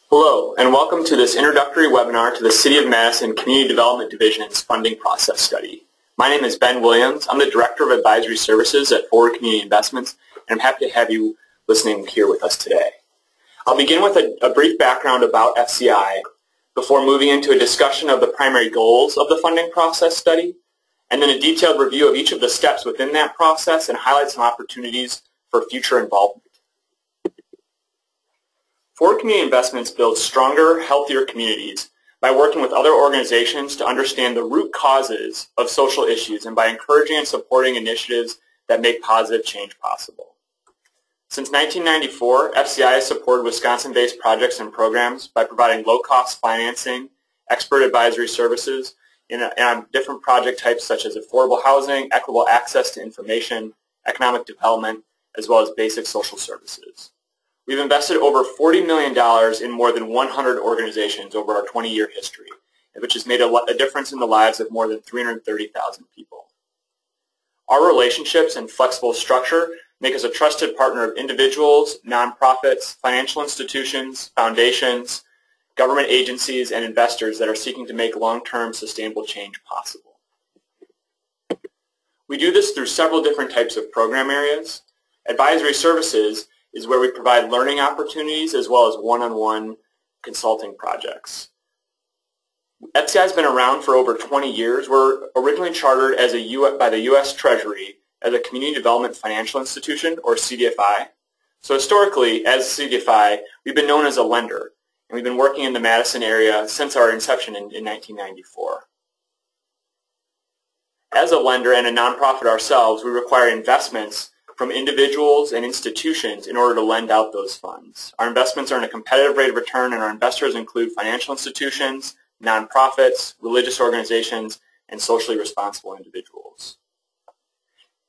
Hello, and welcome to this introductory webinar to the City of Madison Community Development Division's Funding Process Study. My name is Ben Williams. I'm the Director of Advisory Services at Forward Community Investments, and I'm happy to have you listening here with us today. I'll begin with a brief background about FCI before moving into a discussion of the primary goals of the funding process study, and then a detailed review of each of the steps within that process and highlight some opportunities for future involvement. Forward Community Investments builds stronger, healthier communities by working with other organizations to understand the root causes of social issues and by encouraging and supporting initiatives that make positive change possible. Since 1994, FCI has supported Wisconsin-based projects and programs by providing low-cost financing, expert advisory services, on different project types such as affordable housing, equitable access to information, economic development, as well as basic social services. We've invested over $40 million in more than 100 organizations over our 20-year history, which has made a difference in the lives of more than 330,000 people. Our relationships and flexible structure make us a trusted partner of individuals, nonprofits, financial institutions, foundations, government agencies, and investors that are seeking to make long-term sustainable change possible. We do this through several different types of program areas. Advisory services is where we provide learning opportunities as well as one-on-one consulting projects. FCI has been around for over 20 years. We're originally chartered as by the U.S. Treasury as a Community Development Financial Institution, or CDFI. So historically, as CDFI, we've been known as a lender, and we've been working in the Madison area since our inception in 1994. As a lender and a nonprofit ourselves, we require investments from individuals and institutions in order to lend out those funds. Our investments earn a competitive rate of return, and our investors include financial institutions, nonprofits, religious organizations, and socially responsible individuals.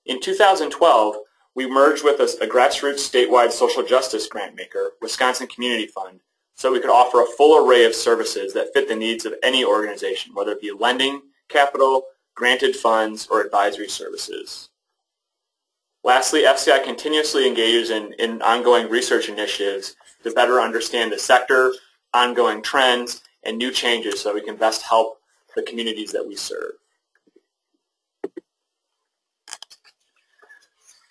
In 2012, we merged with a grassroots statewide social justice grant maker, Wisconsin Community Fund, so we could offer a full array of services that fit the needs of any organization, whether it be lending, capital, granted funds, or advisory services. Lastly, FCI continuously engages in ongoing research initiatives to better understand the sector, ongoing trends, and new changes so that we can best help the communities that we serve.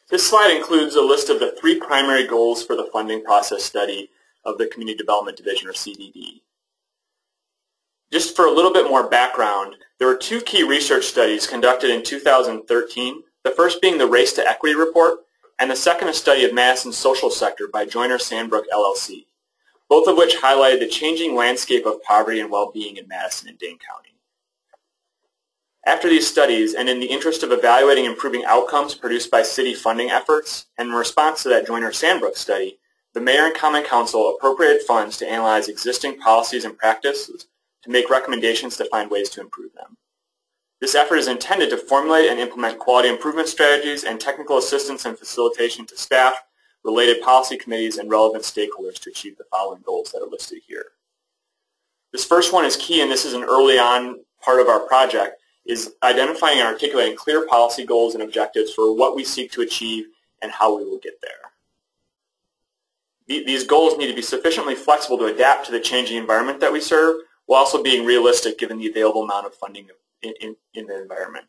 This slide includes a list of the 3 primary goals for the funding process study of the Community Development Division, or CDD. Just for a little bit more background, there were 2 key research studies conducted in 2013. The first being the Race to Equity report, and the second a study of Madison's social sector by Joyner Sandbrook LLC, both of which highlighted the changing landscape of poverty and well-being in Madison and Dane County. After these studies, and in the interest of evaluating improving outcomes produced by city funding efforts, and in response to that Joyner Sandbrook study, the Mayor and Common Council appropriated funds to analyze existing policies and practices to make recommendations to find ways to improve them. This effort is intended to formulate and implement quality improvement strategies and technical assistance and facilitation to staff, related policy committees, and relevant stakeholders to achieve the following goals that are listed here. This first one is key, and this is an early on part of our project, is identifying and articulating clear policy goals and objectives for what we seek to achieve and how we will get there. These goals need to be sufficiently flexible to adapt to the changing environment that we serve, while also being realistic given the available amount of funding in the environment.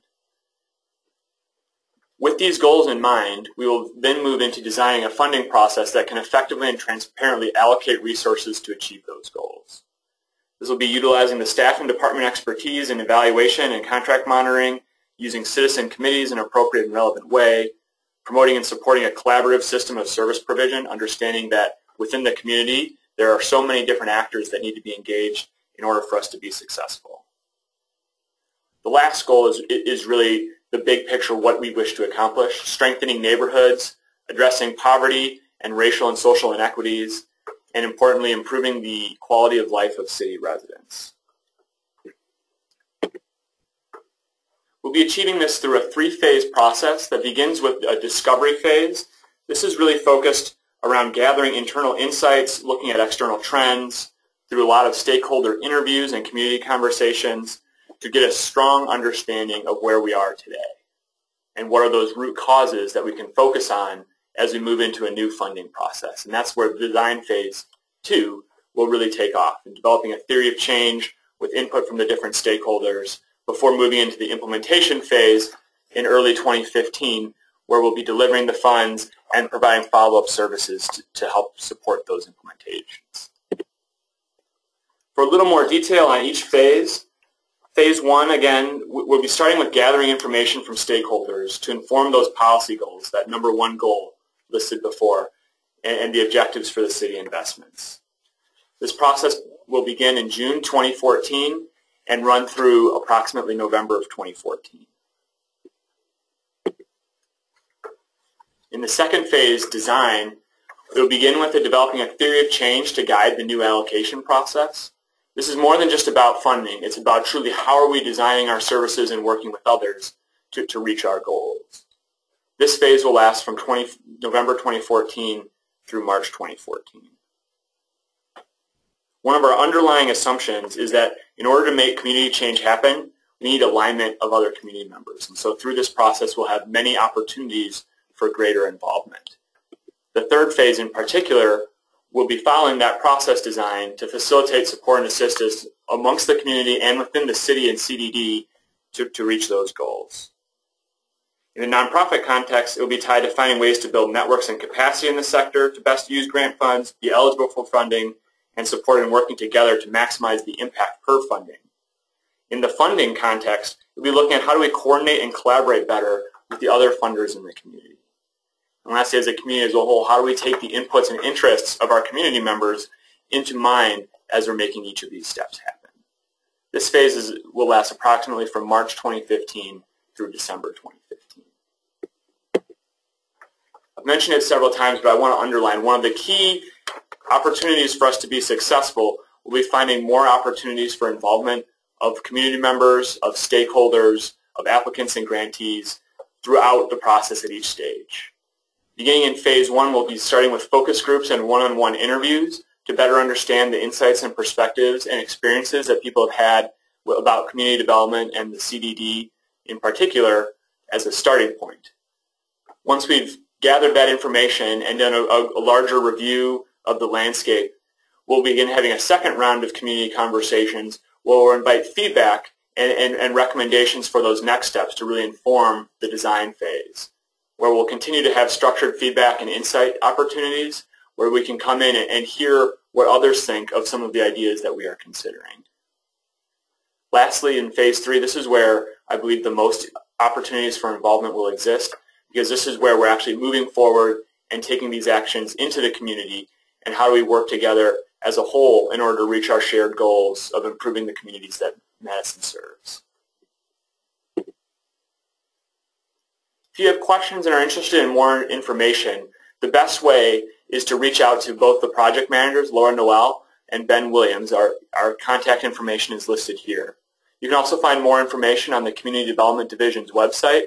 With these goals in mind, we will then move into designing a funding process that can effectively and transparently allocate resources to achieve those goals. This will be utilizing the staff and department expertise in evaluation and contract monitoring, using citizen committees in an appropriate and relevant way, promoting and supporting a collaborative system of service provision, understanding that within the community there are so many different actors that need to be engaged in order for us to be successful. The last goal is really the big picture of what we wish to accomplish: strengthening neighborhoods, addressing poverty and racial and social inequities, and importantly, improving the quality of life of city residents. We'll be achieving this through a 3-phase process that begins with a discovery phase. This is really focused around gathering internal insights, looking at external trends, through a lot of stakeholder interviews and community conversations, to get a strong understanding of where we are today and what are those root causes that we can focus on as we move into a new funding process. And that's where design phase 2 will really take off, and developing a theory of change with input from the different stakeholders before moving into the implementation phase in early 2015, where we'll be delivering the funds and providing follow-up services to help support those implementations. For a little more detail on each phase, Phase 1, again, we'll be starting with gathering information from stakeholders to inform those policy goals, that number 1 goal listed before, and the objectives for the city investments. This process will begin in June 2014 and run through approximately November of 2014. In the second phase, design, it will begin with developing a theory of change to guide the new allocation process. This is more than just about funding. It's about truly how are we designing our services and working with others to reach our goals. This phase will last from November 2014 through March 2014. One of our underlying assumptions is that in order to make community change happen, we need alignment of other community members. And so through this process, we'll have many opportunities for greater involvement. The third phase in particular will be following that process design to facilitate support and assistance amongst the community and within the city and CDD to reach those goals. In the nonprofit context, it will be tied to finding ways to build networks and capacity in the sector to best use grant funds, be eligible for funding, and support and working together to maximize the impact per funding. In the funding context, we'll be looking at how do we coordinate and collaborate better with the other funders in the community. And lastly, as a community as a whole, how do we take the inputs and interests of our community members into mind as we're making each of these steps happen? This phase will last approximately from March 2015 through December 2015. I've mentioned it several times, but I want to underline one of the key opportunities for us to be successful will be finding more opportunities for involvement of community members, of stakeholders, of applicants and grantees throughout the process at each stage. Beginning in Phase 1, we'll be starting with focus groups and one-on-one interviews to better understand the insights and perspectives and experiences that people have had about community development and the CDD in particular as a starting point. Once we've gathered that information and done a larger review of the landscape, we'll begin having a second round of community conversations where we'll invite feedback and recommendations for those next steps to really inform the design phase, where we'll continue to have structured feedback and insight opportunities where we can come in and hear what others think of some of the ideas that we are considering. Lastly, in Phase 3, this is where I believe the most opportunities for involvement will exist, because this is where we're actually moving forward and taking these actions into the community, and how do we work together as a whole in order to reach our shared goals of improving the communities that Madison serves. If you have questions and are interested in more information, the best way is to reach out to both the project managers, Laura Noel and Ben Williams. Our contact information is listed here. You can also find more information on the Community Development Division's website,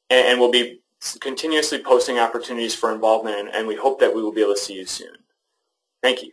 and we'll be continuously posting opportunities for involvement, and we hope that we will be able to see you soon. Thank you.